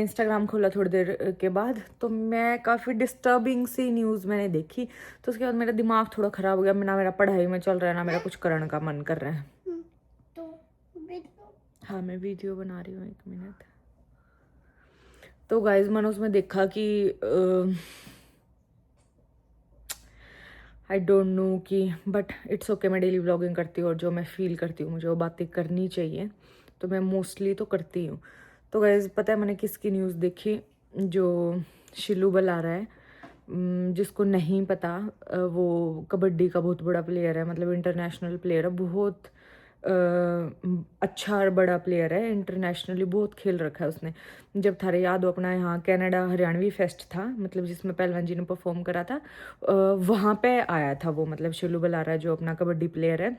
Instagram खोला थोड़ी देर के बाद, तो मैं काफ़ी डिस्टर्बिंग सी न्यूज़ मैंने देखी। तो उसके बाद मेरा दिमाग थोड़ा ख़राब हो गया, ना मेरा पढ़ाई में चल रहा है, ना मेरा कुछ करने का मन कर रहा है। हाँ, मैं वीडियो बना रही हूँ, 1 मिनट। तो गाइज मैंने उसमें देखा कि आई डोंट नो कि बट इट्स ओके, मैं डेली व्लॉगिंग करती हूँ और जो मैं फील करती हूँ मुझे वो बातें करनी चाहिए, तो मैं मोस्टली तो करती हूँ। तो गाइज पता है मैंने किसकी न्यूज़ देखी? जो शिलू बल आ रहा है, जिसको नहीं पता, वो कबड्डी का बहुत बड़ा प्लेयर है, मतलब इंटरनेशनल प्लेयर है, बहुत अच्छा और बड़ा प्लेयर है, इंटरनेशनली बहुत खेल रखा है उसने। जब थारे याद हो अपना यहाँ कनाडा हरियाणवी फेस्ट था, मतलब जिसमें पहलवान जी ने परफॉर्म करा था, वहाँ पे आया था वो, मतलब शिलू बलारा जो अपना कबड्डी प्लेयर है,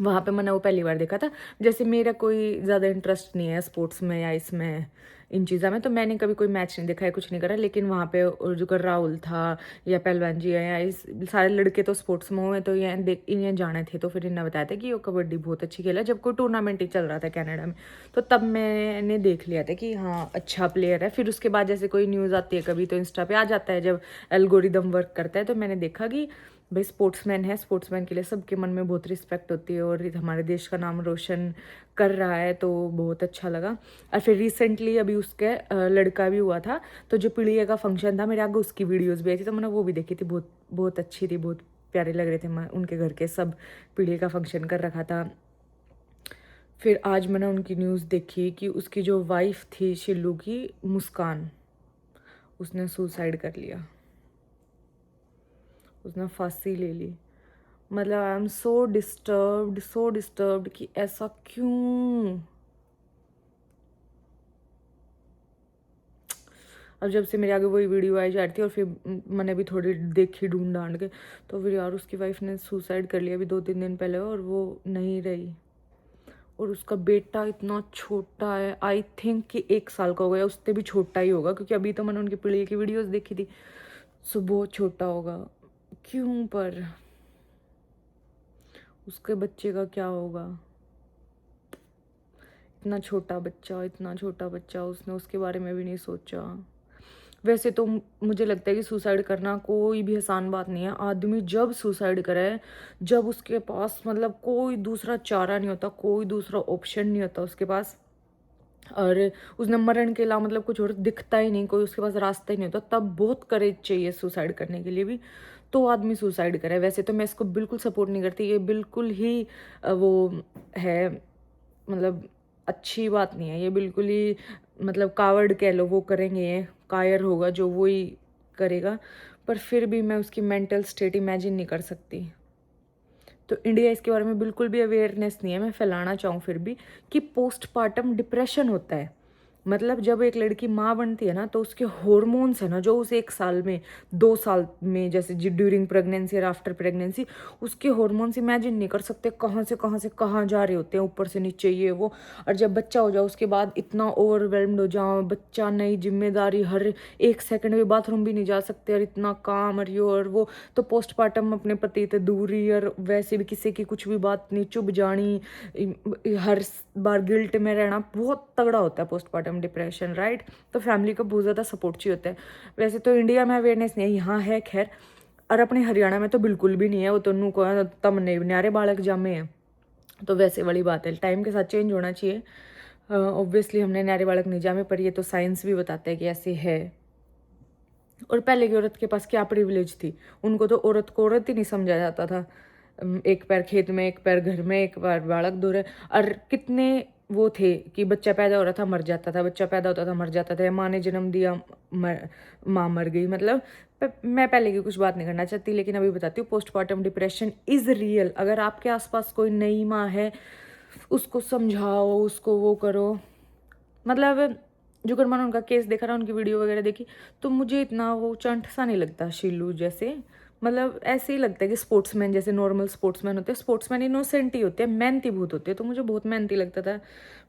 वहाँ पे मैंने वो पहली बार देखा था। जैसे मेरा कोई ज़्यादा इंटरेस्ट नहीं है स्पोर्ट्स में या इसमें इन चीज़ों में, तो मैंने कभी कोई मैच नहीं देखा है, कुछ नहीं करा, लेकिन वहाँ पे जो कर राहुल था या पहलवान जी है या इस सारे लड़के तो स्पोर्ट्स में हुए, तो ये देख इन्हें जाने थे, तो फिर इन्हें बताया था कि वो कबड्डी बहुत अच्छी खेला, जब कोई टूर्नामेंट ही चल रहा था कनाडा में, तो तब मैंने देख लिया था कि हाँ अच्छा प्लेयर है। फिर उसके बाद जैसे कोई न्यूज़ आती है कभी, तो इंस्टा पे आ जाता है जब एल्गोरिदम वर्क करता है, तो मैंने देखा कि भाई स्पोर्ट्समैन है, स्पोर्ट्समैन के लिए सबके मन में बहुत रिस्पेक्ट होती है और हमारे देश का नाम रोशन कर रहा है, तो बहुत अच्छा लगा। और फिर रिसेंटली अभी उसके लड़का भी हुआ था, तो जो पिड़िया का फंक्शन था, मेरे आगे उसकी वीडियोस भी आई थी, तो मैंने वो भी देखी थी, बहुत बहुत अच्छी थी, बहुत प्यारे लग रहे थे। उनके घर के सब पिड़िया का फंक्शन कर रखा था। फिर आज मैंने उनकी न्यूज़ देखी कि उसकी जो वाइफ थी शिल्लू की, मुस्कान, उसने सुसाइड कर लिया, उसने फांसी ले ली। मतलब आई एम सो डिस्टर्ब्ड कि ऐसा क्यों। अब जब से मेरे आगे वही वीडियो आई जा रही थी और फिर मैंने भी थोड़ी देखी ढूंढ ढांड के, तो फिर यार उसकी वाइफ ने सुसाइड कर लिया अभी 2-3 दिन पहले, और वो नहीं रही। और उसका बेटा इतना छोटा है, आई थिंक कि 1 साल का हो गया, उससे भी छोटा ही होगा, क्योंकि अभी तो मैंने उनकी पीढ़ी की वीडियोस देखी थी, सो बहुत छोटा होगा। क्यों? पर उसके बच्चे का क्या होगा? इतना छोटा बच्चा, इतना छोटा बच्चा, उसने उसके बारे में भी नहीं सोचा। वैसे तो मुझे लगता है कि सुसाइड करना कोई भी आसान बात नहीं है। आदमी जब सुसाइड करे, जब उसके पास मतलब कोई दूसरा चारा नहीं होता, कोई दूसरा ऑप्शन नहीं होता उसके पास, और उसने मरण के अलावा मतलब कुछ और दिखता ही नहीं, कोई उसके पास रास्ता ही नहीं होता, तब बहुत करेज चाहिए सुसाइड करने के लिए भी, तो आदमी सुसाइड करे। वैसे तो मैं इसको बिल्कुल सपोर्ट नहीं करती, ये बिल्कुल ही वो है, मतलब अच्छी बात नहीं है ये, बिल्कुल ही मतलब कावर्ड कह लो, वो करेंगे, ये कायर होगा जो वो ही करेगा। पर फिर भी मैं उसकी मेंटल स्टेट इमेजिन नहीं कर सकती। तो इंडिया इसके बारे में बिल्कुल भी अवेयरनेस नहीं है। मैं फैलाना चाहूँ फिर भी कि पोस्टपार्टम डिप्रेशन होता है, मतलब जब एक लड़की माँ बनती है ना, तो उसके हॉर्मोन्स है ना, जो उस 1 साल में 2 साल में, जैसे ड्यूरिंग प्रेगनेंसी और आफ्टर प्रेगनेंसी, उसके हॉर्मोन्स इमेजिन नहीं कर सकते कहाँ से कहाँ जा रहे होते हैं, ऊपर से नीचे ये वो। और जब बच्चा हो जाओ उसके बाद इतना ओवरवेलम्ड हो जाओ, बच्चा, नई जिम्मेदारी, हर 1 सेकंड भी बाथरूम भी नहीं जा सकते, और इतना काम और ये और वो, तो पोस्टपार्टम अपने पति से दूरी, और वैसे भी किसी की कुछ भी बात नहीं चुभ जानी, हर बार गिल्ट में रहना, बहुत तगड़ा होता है पोस्टपार्टम डिप्रेशन, राइट। तो फैमिली का बहुत ज़्यादा सपोर्ट चाहिए होता है। वैसे तो इंडिया में अवेयरनेस नहीं है, यहाँ है खैर, और अपने हरियाणा में तो बिल्कुल भी नहीं है। वो तन्नू को तम नहीं न्यारे बालक जामे हैं, तो वैसे वाली बात है, टाइम के साथ चेंज होना चाहिए। ऑब्वियसली हमने न्यारे बालक नहीं जामे, पर ये तो साइंस भी बताता है कि ऐसे है। और पहले की औरत के पास क्या प्रिविलेज थी, उनको तो औरत को औरत ही नहीं समझा जाता था। एक पैर खेत में, एक पैर घर में, एक पैर बालक दूर है। और कितने वो थे कि बच्चा पैदा हो रहा था मर जाता था, बच्चा पैदा होता था मर जाता था, माँ ने जन्म दिया माँ मर गई। मतलब मैं पहले की कुछ बात नहीं करना चाहती, लेकिन अभी बताती हूँ, पोस्टपार्टम डिप्रेशन इज रियल। अगर आपके आसपास कोई नई माँ है, उसको समझाओ, उसको वो करो। मतलब जो मैंने उनका केस देखा ना, उनकी वीडियो वगैरह देखी, तो मुझे इतना वो चंट सा नहीं लगता शीलू जैसे। मतलब ऐसे ही लगता है कि स्पोर्ट्समैन जैसे नॉर्मल स्पोर्ट्समैन होते हैं, स्पोर्ट्समैन इनोसेंट ही होते हैं, मेहनती बहुत होते हैं, तो मुझे बहुत मेहनती लगता था।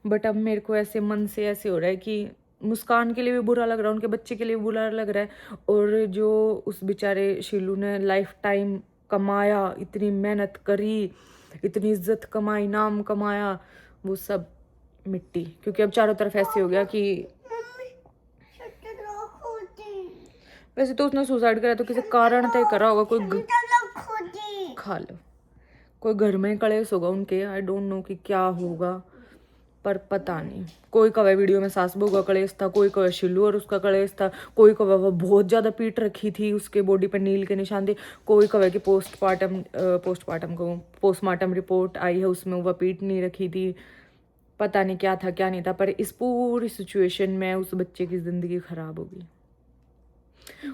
बट अब मेरे को ऐसे मन से ऐसे हो रहा है कि मुस्कान के लिए भी बुरा लग रहा है, उनके बच्चे के लिए भी बुरा लग रहा है, और जो उस बेचारे शीलू ने लाइफ टाइम कमाया, इतनी मेहनत करी, इतनी इज्जत कमाई, नाम कमाया, वो सब मिट्टी। क्योंकि अब चारों तरफ ऐसे हो गया कि वैसे तो उसने सुसाइड करा तो किसी कारण तय करा होगा, कोई खा लो, कोई घर में कलेश होगा उनके, आई डोंट नो कि क्या होगा, पर पता नहीं। कोई कवा वीडियो में सास बहू का कलेश था, कोई कवा शिल्लू और उसका कलेश था, कोई कवा वो बहुत ज्यादा पीट रखी थी, उसके बॉडी पर नील के निशान थे, कोई कवा की पोस्टमार्टम रिपोर्ट आई है उसमें वो पीट नहीं रखी थी। पता नहीं क्या था क्या नहीं था, पर इस पूरी सिचुएशन में उस बच्चे की जिंदगी खराब होगी।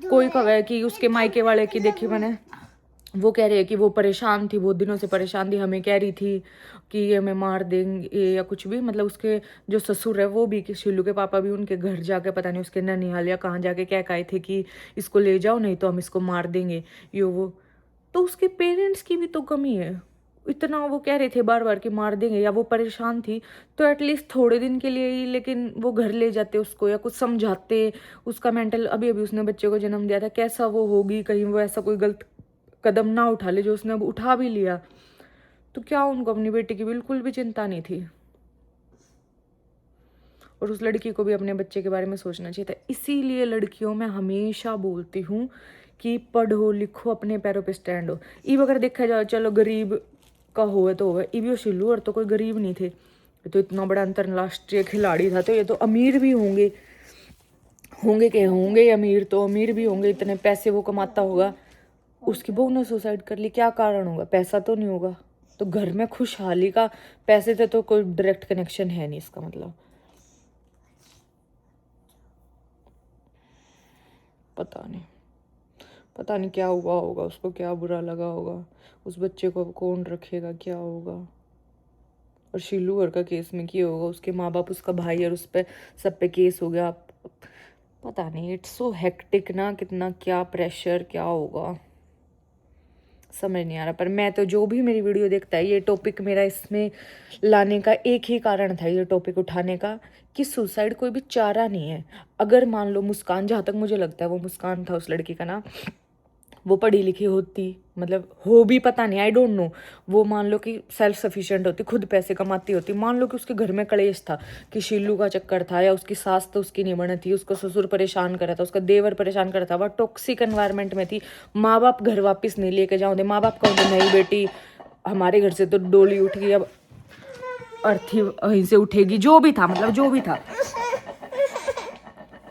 कोई कवा कि उसके मायके वाले की देखी मैंने, वो कह रही है कि वो परेशान थी, बहुत दिनों से परेशान थी, हमें कह रही थी कि ये हमें मार देंगे या कुछ भी। मतलब उसके जो ससुर है वो भी, कि शिल्लू के पापा भी उनके घर जाके पता नहीं उसके ननिहाल या कहाँ जाके कह के आए थे कि इसको ले जाओ नहीं तो हम इसको मार देंगे यो वो। तो उसके पेरेंट्स की भी तो कमी है, इतना वो कह रहे थे बार बार कि मार देंगे, या वो परेशान थी तो एटलीस्ट थोड़े दिन के लिए ही लेकिन वो घर ले जाते उसको या कुछ समझाते। उसका मेंटल, अभी अभी उसने बच्चे को जन्म दिया था, कैसा वो होगी, कहीं वो ऐसा कोई गलत कदम ना उठा ले, जो उसने अब उठा भी लिया तो क्या उनको अपनी बेटी की बिल्कुल भी चिंता नहीं थी। और उस लड़की को भी अपने बच्चे के बारे में सोचना चाहिए था। इसीलिए लड़कियों में हमेशा बोलती हूँ कि पढ़ो लिखो, अपने पैरों पे स्टैंड हो। ईब अगर देखा जाए, चलो गरीब का होवे तो होवे, ईब और शिल्लू और तो कोई गरीब नहीं थे, तो इतना बड़ा अंतरराष्ट्रीय खिलाड़ी था, तो ये तो अमीर भी होंगे, होंगे अमीर, तो अमीर भी होंगे, इतने पैसे वो कमाता होगा। उसकी बहू ने सुसाइड कर ली, क्या कारण होगा? पैसा तो नहीं होगा, तो घर में खुशहाली का पैसे से तो कोई डायरेक्ट कनेक्शन है नहीं, इसका मतलब। पता नहीं क्या हुआ होगा उसको, क्या बुरा लगा होगा, उस बच्चे को अब कौन रखेगा, क्या होगा। और शिल्लू घर का केस में क्या होगा, उसके माँ बाप, उसका भाई और उस पर सब पे केस हो गया। पता नहीं, इट्स सो हेक्टिक ना, कितना क्या प्रेशर, क्या होगा समझ नहीं आ रहा। पर मैं तो, जो भी मेरी वीडियो देखता है, ये टॉपिक मेरा इसमें लाने का एक ही कारण था, ये टॉपिक उठाने का, कि सुसाइड कोई भी चारा नहीं है। अगर मान लो मुस्कान, जहाँ तक मुझे लगता है वो मुस्कान था उस लड़की का नाम, वो पढ़ी लिखी होती, मतलब हो भी पता नहीं, आई डोंट नो, वो मान लो कि सेल्फ सफिशिएंट होती, खुद पैसे कमाती होती, मान लो कि उसके घर में कलेश था कि शिल्लू का चक्कर था, या उसकी सास तो उसकी नहीं बनी थी, उसको ससुर परेशान कर रहा था, उसका देवर परेशान कर रहा था, वह टॉक्सिक एनवायरनमेंट में थी, माँ बाप घर वापस नहीं लेके जाओ, माँ बाप कहते नहीं बेटी हमारे घर से तो डोली उठ गई, अब अर्थी वहीं से उठेगी, जो भी था, मतलब जो भी था।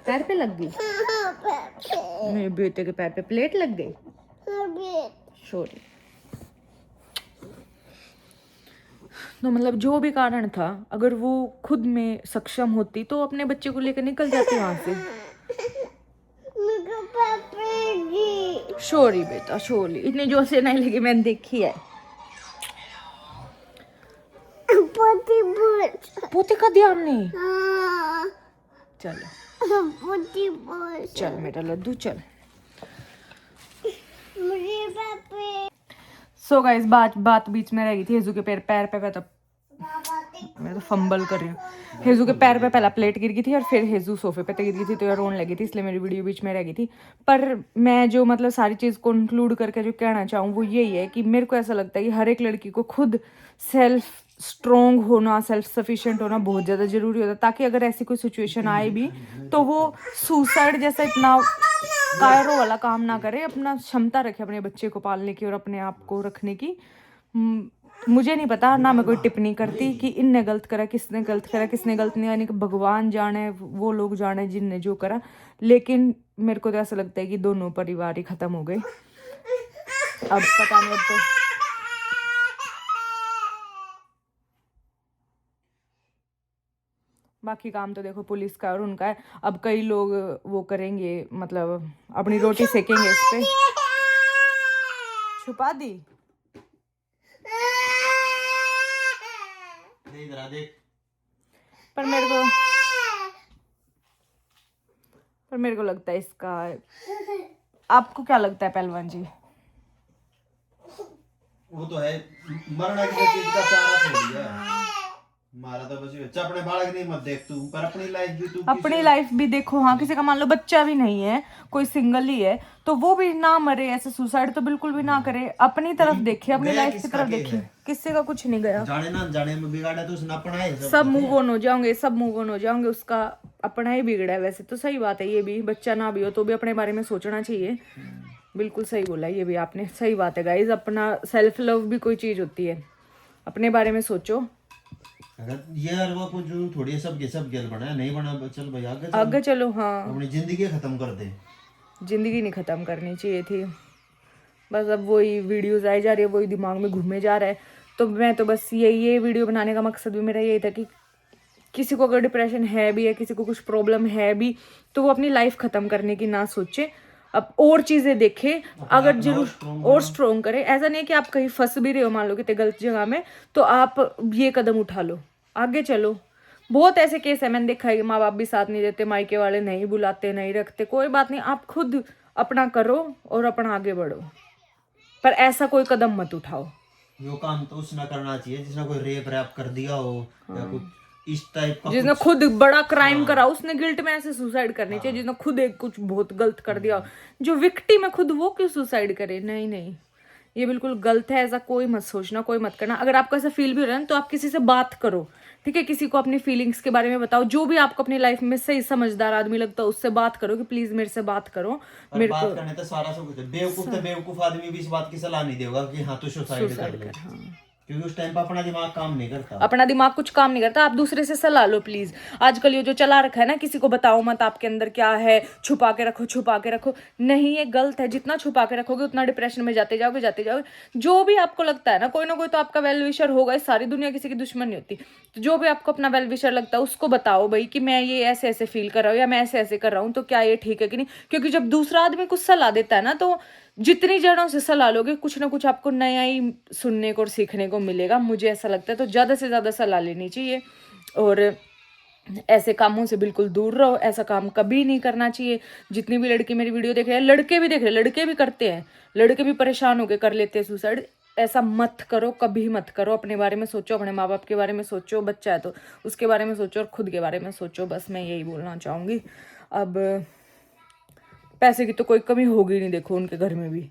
पैर पे लग गई, मेरे बेटे के पैर पे प्लेट लग गई, सॉरी। तो मतलब जो भी कारण था, अगर वो खुद में सक्षम होती तो अपने बच्चे को लेकर निकल जाती वहां से। सॉरी बेटा, सॉरी, इतनी जोर से नहीं लगी, मैंने देखी है। पोती का ध्यान नहीं, चलो चल मेरा लड्डू चल। सो गाइस, बात बीच में रह गई थी। हेजू के पैर पे तो मैं तो फंबल कर रही हूँ। हेजू के पैर पे पहला प्लेट गिर गई थी और फिर हेजू सोफे पे गिर गई थी, तो यार रोने लगी थी, इसलिए मेरी वीडियो बीच में रह गई थी। पर मैं जो मतलब सारी चीज़ कंक्लूड करके जो कहना चाहूँ वो यही है कि मेरे को ऐसा लगता है कि हर एक लड़की को खुद सेल्फ स्ट्रोंग होना, सेल्फ सफिशिएंट होना बहुत ज़्यादा ज़रूरी होता है, ताकि अगर ऐसी कोई सिचुएशन आए भी तो वो सुसाइड जैसा इतना कायरों वाला काम ना करे, अपना क्षमता रखे अपने बच्चे को पालने की और अपने आप को रखने की। मुझे नहीं पता ना, मैं कोई टिप्पणी करती कि इनने गलत करा, किसने गलत करा, किसने गलत नहीं, यानी कि भगवान जाने, वो लोग जाने जिनने जो करा। लेकिन मेरे को तो ऐसा लगता है कि दोनों परिवार ही खत्म हो गए। अब पता नहीं, अब तो बाकी काम तो देखो पुलिस का और उनका है। अब कई लोग वो करेंगे, मतलब अपनी रोटी सेकेंगे इस पे। छुपा दी, पर मेरे को लगता है इसका, आपको क्या लगता है पहलवान जी? वो तो है, मरना किसी चीज का चारा थोड़ी है। मारा तो बस ये बच्चा अपने बालक नहीं मत देख तू, पर अपनी लाइफ भी तू अपनी लाइफ भी देखो। हाँ, किसी का मान लो बच्चा भी नहीं है, कोई सिंगल ही है, तो वो भी ना मरे ऐसे, सुसाइड तो बिल्कुल भी ना करे। अपनी तरफ देखिए, अपनी गया लाइफ की किसका तरफ के देखिए, है, किसी का कुछ नहीं गया। जाने ना जाने में बिगाड़ा तो उसने अपना है, सब कुछ मूव है। ऑन हो जाओगे, सब मूव ऑन हो जाओगे, उसका अपना ही बिगड़ा है। वैसे तो सही बात है, ये भी बच्चा ना भी हो तो भी अपने बारे में सोचना चाहिए। बिल्कुल सही बोला ये भी आपने, सही बात है गाइज। अपना सेल्फ लव भी कोई चीज होती है, अपने बारे में सोचो। अगर यार वो कुछ थोड़ी सब गेल बना नहीं बना, चल भाई आगे चल, आगे चलो। हाँ, अपनी जिंदगी खत्म कर दे। जिंदगी नहीं खत्म करनी चाहिए थी। बस अब वही वीडियोस आई जा रही है, वही दिमाग में घूमे जा रहा है। तो मैं तो बस ये वीडियो बनाने का मकसद भी मेरा यही था कि किसी को अगर डिप्रेशन है भी है, किसी को कुछ प्रॉब्लम है भी, तो वो अपनी लाइफ खत्म करने की ना सोचे, अब और चीजें देखे। अगर जरूर और स्ट्रोंग करे। ऐसा नहीं है कि आप कहीं फंस भी रहे हो, मान लो कितने गलत जगह में, तो आप ये कदम उठा लो, आगे चलो। बहुत ऐसे केस है मैंने देखा है कि माँ बाप भी साथ नहीं देते, मायके वाले नहीं बुलाते, नहीं रखते, कोई बात नहीं, आप खुद अपना करो और अपना आगे बढ़ो, पर ऐसा कोई कदम मत उठाओ। यो काम तो उसने करना चाहिए जिसने कोई रेप रैप कर दिया हो, या कुछ इस टाइप का जिसने कुछ। खुद बड़ा क्राइम हाँ, करा, उसने गिल्ट में ऐसे सुसाइड करनी चाहिए। जिसने खुद एक कुछ बहुत गलत कर दिया, हम्म। जो विक्टिम है खुद, वो क्यों सुसाइड करे? नहीं नहीं, ये बिल्कुल गलत है। ऐसा कोई मत सोचना, कोई मत करना। अगर आपको ऐसा फील भी हो रहा है ना, तो आप किसी से बात करो, ठीक है? किसी को अपनी फीलिंग्स के बारे में बताओ, जो भी आपको अपनी लाइफ में सही समझदार आदमी लगता है उससे बात करो कि प्लीज मेरे से बात करो, पर मेरे बात को करने तो सारा सब कुछ है। बेवकूफ तो बेवकूफ आदमी भी इस बात की सलाह नहीं देगा कि हाँ तू सुसाइड कर सुसाइड ले, कर। हाँ, क्योंकि उस टाइम पर अपना दिमाग काम नहीं करता। अपना दिमाग कुछ काम नहीं करता। आप दूसरे से सलाह लो प्लीज। आजकल ये जो चला रखा है ना, किसी को बताओ मत आपके अंदर क्या है, छुपा के रखो, छुपा के रखो, नहीं, ये गलत है। जितना छुपा के रखोगे उतना डिप्रेशन में जाते जाओगे, जाते जाओगे। जो भी आपको लगता है ना, कोई ना कोई तो आपका वेल विशर होगा, इस सारी दुनिया किसी की दुश्मन नहीं होती। तो जो भी आपको अपना वेल विशर लगता है उसको बताओ भाई कि मैं ये ऐसे ऐसे फील कर रहा हूँ, या मैं ऐसे ऐसे कर रहा हूँ, तो क्या ये ठीक है कि नहीं? क्योंकि जब दूसरा आदमी कुछ सलाह देता है ना, तो जितनी जड़ों से सलाह लोगे, कुछ ना कुछ आपको नया ही सुनने को और सीखने को मिलेगा, मुझे ऐसा लगता है। तो ज़्यादा से ज़्यादा सलाह लेनी चाहिए, और ऐसे कामों से बिल्कुल दूर रहो। ऐसा काम कभी नहीं करना चाहिए। जितनी भी लड़की मेरी वीडियो देख रहे हैं, लड़के भी देख रहे हैं, लड़के भी करते हैं, लड़के भी परेशान होकर कर लेते हैं सुसाइड। ऐसा मत करो, कभी मत करो। अपने बारे में सोचो, अपने माँ बाप के बारे में सोचो, बच्चा है तो उसके बारे में सोचो, और खुद के बारे में सोचो। बस मैं यही बोलना चाहूँगी। अब पैसे की तो कोई कमी होगी नहीं, देखो उनके घर में भी।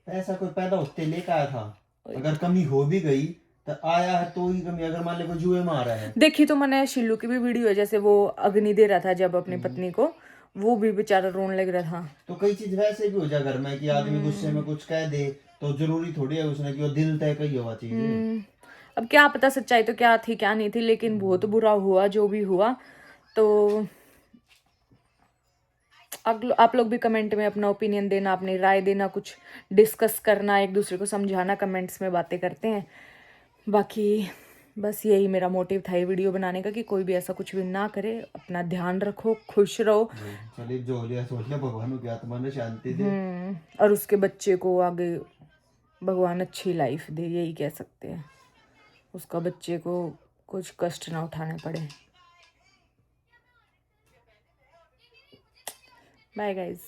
ऐसा कोई पैदा होते लेकर आया था, अगर कमी हो भी गई तो आया है तो ही कमी। अगर मान ले कोई जुए में आ रहा है, देखी तो मैंने शिल्लू की भी वीडियो है, जैसे वो अग्नि दे रहा था जब अपनी पत्नी को, वो भी बेचारा रोने लग रहा था। तो कई चीज वैसे भी हो जाए घर में कि आदमी गुस्से में कुछ कह दे, तो जरूरी थोड़ी है उसने कि वो दिल तय कही हुआ चीज। अब क्या पता सच्चाई तो क्या थी क्या नहीं थी, लेकिन बहुत बुरा हुआ जो भी हुआ। तो आप लोग भी कमेंट में अपना ओपिनियन देना, अपनी राय देना, कुछ डिस्कस करना, एक दूसरे को समझाना, कमेंट्स में बातें करते हैं। बाकी बस यही मेरा मोटिव था ये वीडियो बनाने का, कि कोई भी ऐसा कुछ भी ना करे। अपना ध्यान रखो, खुश रहो। चलिए जो लिया सोच लिया, भगवान की आत्मा ने शांति दे। और उसके बच्चे को आगे भगवान अच्छी लाइफ दे, यही कह सकते हैं। उसका बच्चे को कुछ कष्ट ना उठाने पड़े। Bye guys.